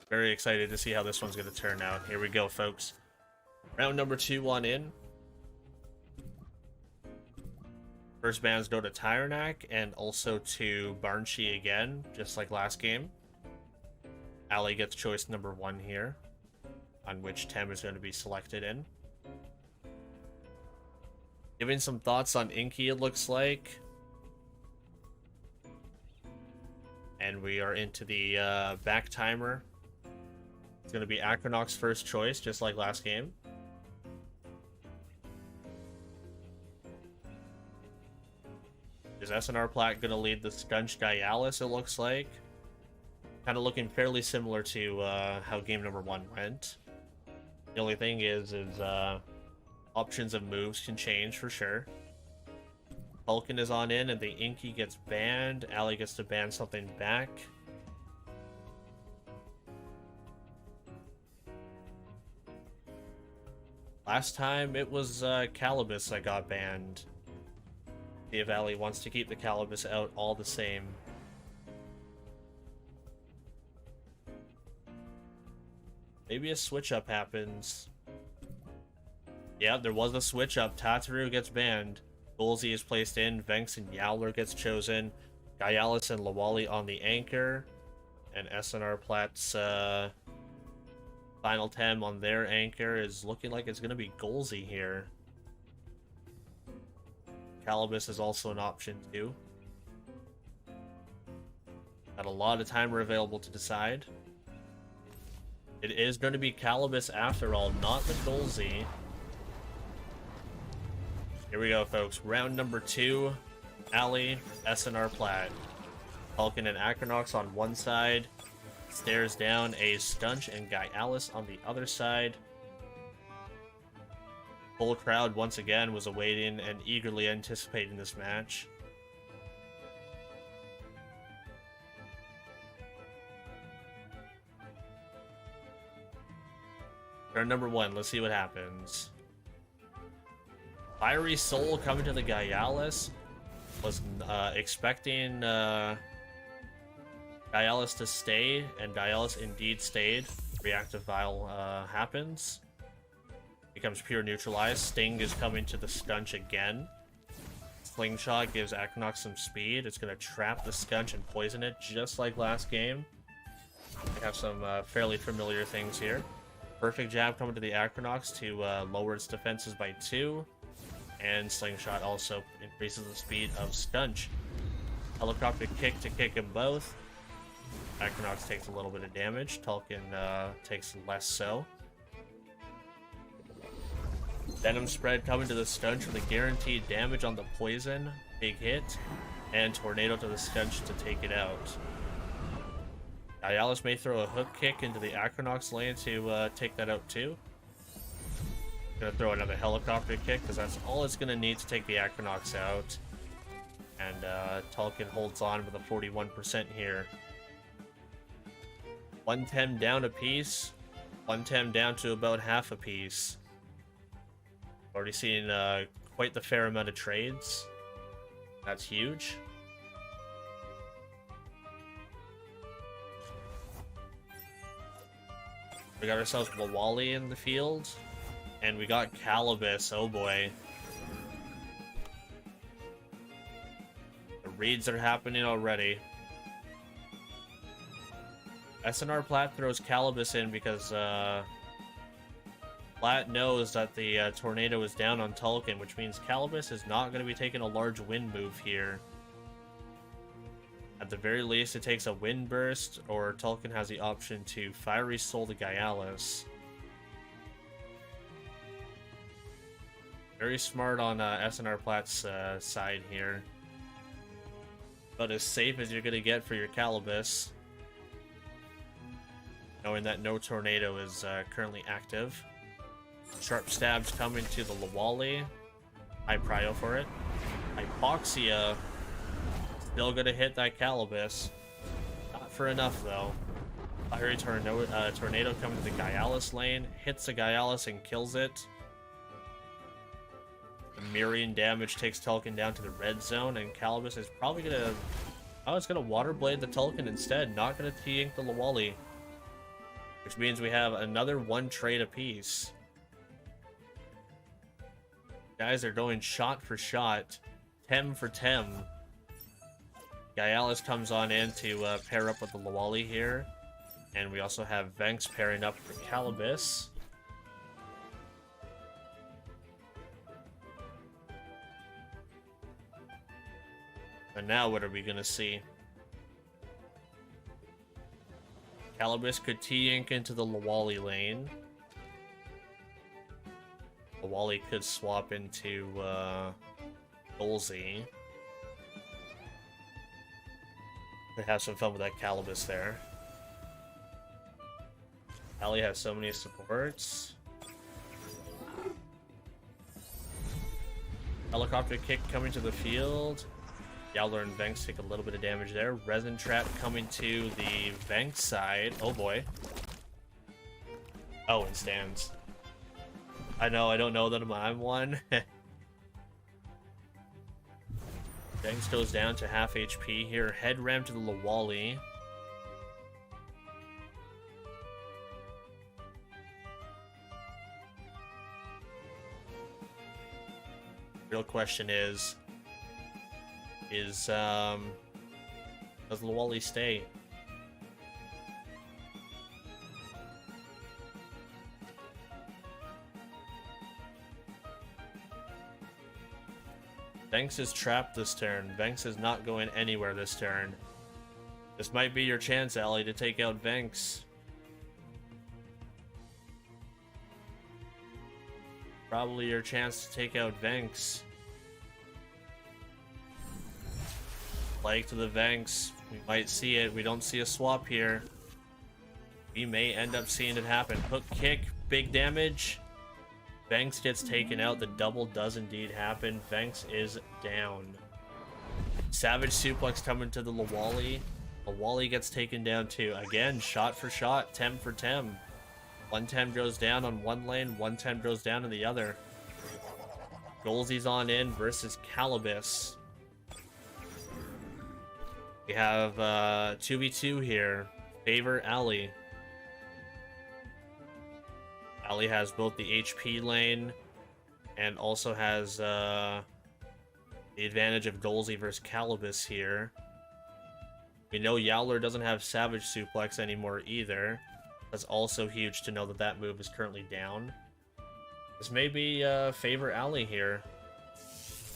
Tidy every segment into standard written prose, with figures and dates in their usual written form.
Very excited to see how this one's going to turn out. Here we go, folks. Round number 2 on in. First bans go to Tyrannak and also to Barnshee again, just like last game. Allie gets choice number 1 here, on which Tem is going to be selected in. Giving some thoughts on Inky, it looks like. And we are into the back timer. It's going to be Acronox first choice, just like last game. Is SnrPlat going to lead the Skunch Dialis, it looks like? Kind of looking fairly similar to how game number 1 went. The only thing is options of moves can change for sure. Vulcan is on in and the Inky gets banned. Allie gets to ban something back. Last time it was Calibus that got banned. See if Allie wants to keep the Calibus out all the same. Maybe a switch up happens. Yeah, there was a switch up. Tataru gets banned. Bullseye is placed in. Venks and Yowler gets chosen. Gyalis and Lawali on the anchor. And SnrPlat's final Tem on their anchor is looking like it's going to be Golsey here. Calibus is also an option too. Got a lot of timer available to decide. It is going to be Calibus after all, not the Golsey. Here we go, folks. Round number 2. Allie, SnrPlat. Vulcan and Acronox on one side. Stares down a Stunch and Gyalis on the other side. Full crowd once again was awaiting and eagerly anticipating this match. Turn number 1, let's see what happens. Fiery Soul coming to the Gyalis. Was expecting Gyalis to stay, and Gyalis indeed stayed. Reactive Vial happens. Becomes pure neutralized. Sting is coming to the Skunch again. Slingshot gives Acronox some speed. It's going to trap the Skunch and poison it, just like last game. We have some fairly familiar things here. Perfect Jab coming to the Acronox to lower its defenses by 2. And Slingshot also increases the speed of Skunch. Helicopter kick to kick them both. Acronox takes a little bit of damage. Tulkin takes less so. Venom Spread coming to the Skunch with a guaranteed damage on the poison. Big hit. And Tornado to the Skunch to take it out. Gyalis may throw a hook kick into the Acronox lane to take that out too. Gonna throw another helicopter kick because that's all it's gonna need to take the Acronox out. And Tulkin holds on with a 41% here. 110 down a piece. 110 down to about half a piece. Already seen quite the fair amount of trades. That's huge. We got ourselves Lawali in the field. And we got Calibus, oh boy. The reads are happening already. SnrPlat throws Calibus in because Plat knows that the Tornado is down on Tulkin, which means Calibus is not going to be taking a large wind move here. At the very least, it takes a Wind Burst, or Tulkin has the option to Fiery Soul the Gyalis. Very smart on SnrPlat's side here. About as safe as you're going to get for your Calibus. Knowing that no Tornado is currently active. Sharp Stabs coming to the Lawali. High prio for it. Hypoxia. Still going to hit that Calibus. Not for enough though. Fiery Tornado coming to the Gyalis lane. Hits the Gyalis and kills it. The Mirian damage takes Tulkin down to the red zone, and Calibus is probably going to... Oh, it's going to Water Blade the Tulkin instead. Not going to T-Ink the Lawali. which means we have another 1 trade apiece. Guys are going shot for shot, Tem for Tem. Gaialis comes on in to pair up with the Lawali here. And we also have Venks pairing up for Calibus. And now what are we gonna see? Calibus could T-Ink into the Lawali lane. Lawali could swap into Dolzy. Could have some fun with that Calibus there. Allie has so many supports. Helicopter kick coming to the field. Yowler and Venks take a little bit of damage there. Resin Trap coming to the Venks side. Oh boy. Oh, and stands. I know, I don't know that I'm one. Venks goes down to half HP here. Head ram to the Lawali. Real question is does Lawali stay? Venks is trapped this turn. Venks is not going anywhere this turn. This might be your chance, Allie, to take out Venks. Probably your chance to take out Venks. Flag to the Venks. We might see it. We don't see a swap here. We may end up seeing it happen. Hook kick, big damage. Venks gets taken out. The double does indeed happen. Venks is down. Savage suplex coming to the Lawali. Lawali gets taken down too. Again, shot for shot, Tem for Tem. One Tem goes down on one lane, one Tem goes down in the other. Golzy's on in versus Calibus. We have 2v2 here. Favor Allie. Allie has both the HP lane and also has the advantage of Golzy versus Calibus here. We know Yowler doesn't have Savage Suplex anymore either. That's also huge to know that that move is currently down. This may be favor Allie here.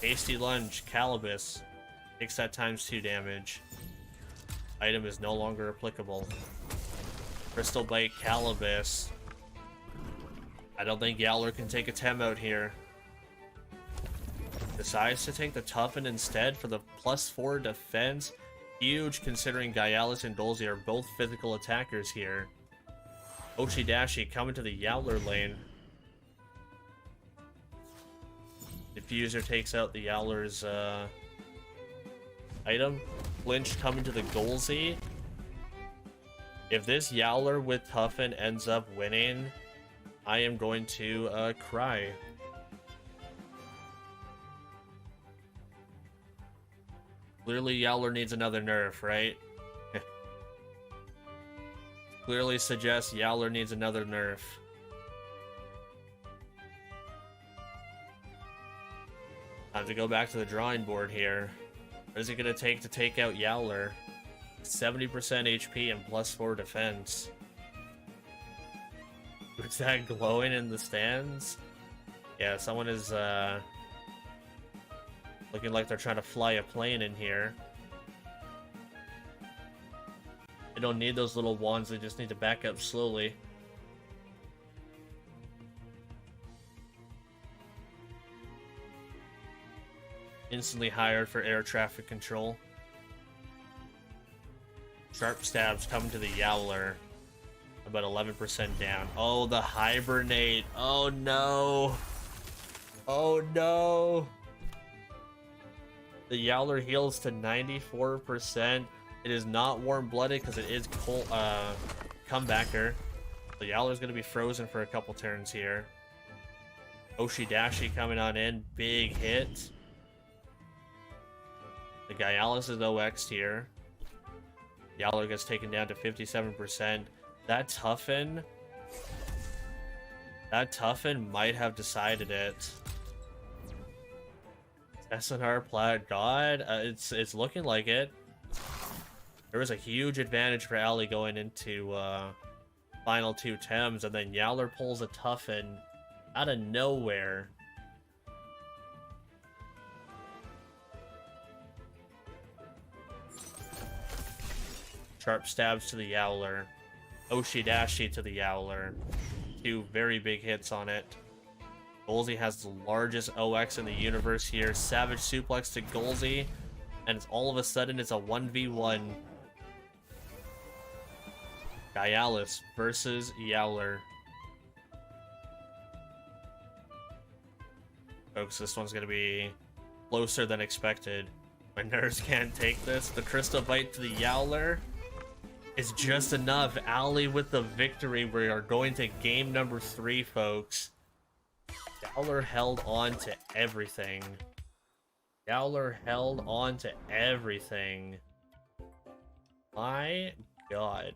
Hasty Lunge, Calibus. Takes that ×2 damage. Item is no longer applicable. Crystal Bite, Calibus. I don't think Yowler can take a Tem out here. Decides to take the Toughen instead for the +4 defense. Huge considering Gaialis and Dolzy are both physical attackers here. Ochidashi coming to the Yowler lane. Diffuser takes out the Yowler's item. Flinch coming to the Golzy. If this Yowler with Toughen ends up winning, I am going to cry. Clearly Yowler needs another nerf, right? Clearly suggests Yowler needs another nerf. Time to go back to the drawing board here. What is it going to take out Yowler? 70% HP and +4 defense. Is that glowing in the stands? Yeah, someone is looking like they're trying to fly a plane in here. They don't need those little wands, they just need to back up slowly. Instantly hired for air traffic control. Sharp stabs coming to the Yowler. About 11% down. Oh, the hibernate. Oh no. Oh no. The Yowler heals to 94%. It is not warm-blooded because it is cold, comebacker. The Yowler's going to be frozen for a couple turns here. Oshidashi coming on in. Big hit. The Gaialis is OX'd here. Yowler gets taken down to 57%. That Toughen might have decided it. SnrPlat God? It's looking like it. There was a huge advantage for Allie going into final two Tems, and then Yowler pulls a Toughen out of nowhere. Sharp stabs to the Yowler. Oshi-dashi to the Yowler. Two very big hits on it. Golzy has the largest OX in the universe here. Savage suplex to Golzy, and it's all of a sudden it's a 1v1. Dialis versus Yowler. Folks, this one's gonna be closer than expected. My nerves can't take this. The Crystal Bite to the Yowler is just enough. Allie with the victory. We are going to game number 3, folks. Yowler held on to everything. Yowler held on to everything. My God.